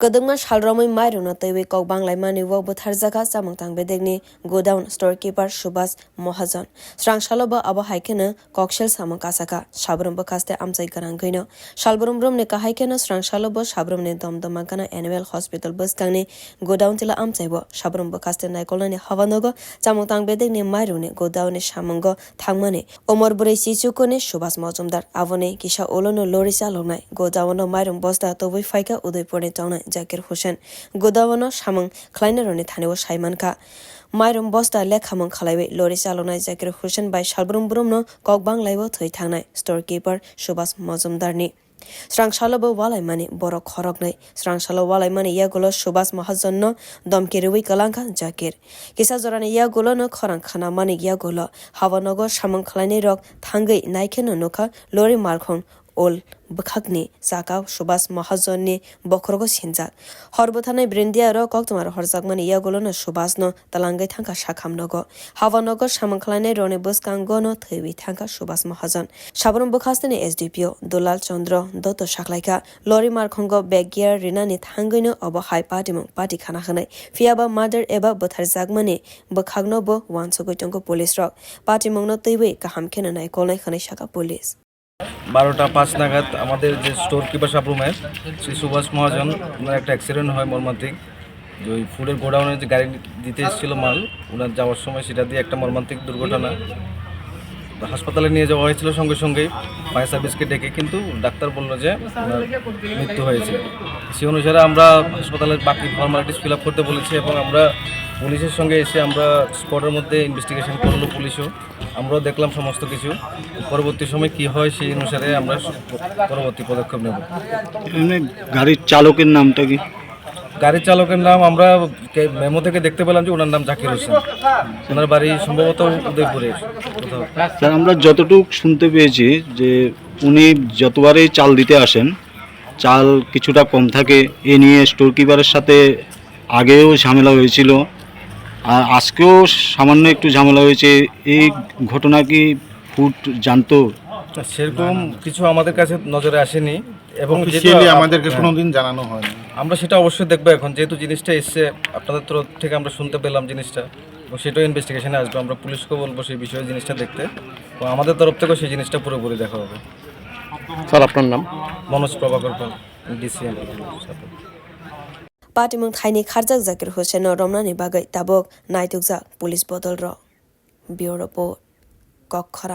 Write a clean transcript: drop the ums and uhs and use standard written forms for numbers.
Godown shalromai mairuna tewe kok banglai mani wo Bwtharjak chamung tang bedekni Godown storekeeper Subhas Mahajan swrang salo ba abo haikena kokshel samung kasaka sabrum bwkhaste amchaio garang gino salbrum brum ne haikena swrang salo ba sabrum ne domdoma kana annual hospital buskangni Godown tilla amchaio sabrum bwkhaste naikulnaini haba nogo chamung tang bedekni mairune Godown samungo tamoni omor burei sichukone Subhas Mahajan avone kisa olono lorisa longnai Godown mairum bosta toboi faika udaipur ne tongnai Jakir Husain Godown chamung khlainaroni thaneo saimanka mairum bosta lekhamung khalaiwe lori salonai Jakir Husain bai salbrum brumno kok banglaibo thoi thangnai storekeeper Subhas Mahajan ni swrang salo bo walai mani borokni nai swrang salo walai mani yagulo Subhas Mahajan no domkirui kalangka Jakir kisa jorani yagulo no khorang khana mani yagulo haba nogo chamung khlaini rok thangai naikhen nokha lori markhon ol bwkhagne sakao Subhas Mahajan ni borokni hinjak horbothanai brindia ro koktomar horjakmani yagulo no Subhas no talangai thangka sakham nogo haba nogo chamung khlainai rone buskango no theiwi thangka Subhas Mahajan sabrum bwkhaste ni SDPO Dulal Chandra doto saklaika lori markhongo beggear rinani thangaino obahai patimung pati khana khanai fiaba murder eba Bwtharjak mani bwkhagno bo wansogoi tongko police rok patimungo no teiwi kaham khena naikulnaini khanai saka police 12টা 5 নাগাদ আমাদের যে store keeper সাবরুমে Shri Subhash মহাজন ওনার একটা accident হয় মর্মান্তিক যে ওই ফুডের গোডাউনে যে গাড়ি দিতে এসেছিল মাল ওনার যাওয়ার সময় সেটা দিয়ে একটা মর্মান্তিক দুর্ঘটনা হাসপাতালে নিয়ে যাওয়া হয়েছিল সঙ্গে সঙ্গেই ফায়ার সার্ভিসকে ডেকে কিন্তু ডাক্তার বললো যে ওনার মৃত্যু হয়েছে সেই অনুসারে আমরা হাসপাতালের বাকি ফর্মালিটিস ফিল আপ করতে বলেছি এবং আমরা পুলিশের সঙ্গে এসে আমরা স্পটের মধ্যে ইনভেস্টিগেশন করলো পুলিশও আমরাও দেখলাম সমস্ত কিছু পরবর্তী সময় কি হয় সেই অনুসারে আমরা পরবর্তী পদক্ষেপ নেব গাড়ির চালকের নামটা কি গাড়ির চালকের নাম আমরা মেমো থেকে দেখতে পেলাম যে ওনার নাম জাকির হোসেন ওনার বাড়ি সম্ভবত উদয়পুরে স্যার আমরা যতটুকু শুনতে পেয়েছি যে উনি যতবারই চাল দিতে আসেন চাল কিছুটা কম থাকে এ নিয়ে স্টোর কিপারের সাথে আগেও ঝামেলা হয়েছিল আর আজকেও সামান্য একটু ঝামেলা হয়েছে এই ঘটনা কি ফুড জানতো সেরকম কিছু আমাদের কাছে নজরে আসেনি এবং আমাদেরকে কোনোদিন জানানো হয়নি আমরা সেটা অবশ্যই দেখবো এখন যেহেতু জিনিসটা এসছে আপনাদের তরফ থেকে আমরা শুনতে পেলাম জিনিসটা এবং সেটাও ইনভেস্টিগেশনে আসবে আমরা পুলিশকেও বলবো সেই বিষয়ে জিনিসটা দেখতে এবং আমাদের তরফ থেকেও সেই জিনিসটা পুরোপুরি দেখা হবে স্যার আপনার নাম মনোজ প্রভাকর পাল DCM patimung thaini kharjak Jakir Husain no romnani bagai tabok naitukjak police bodol ro bureau report kotor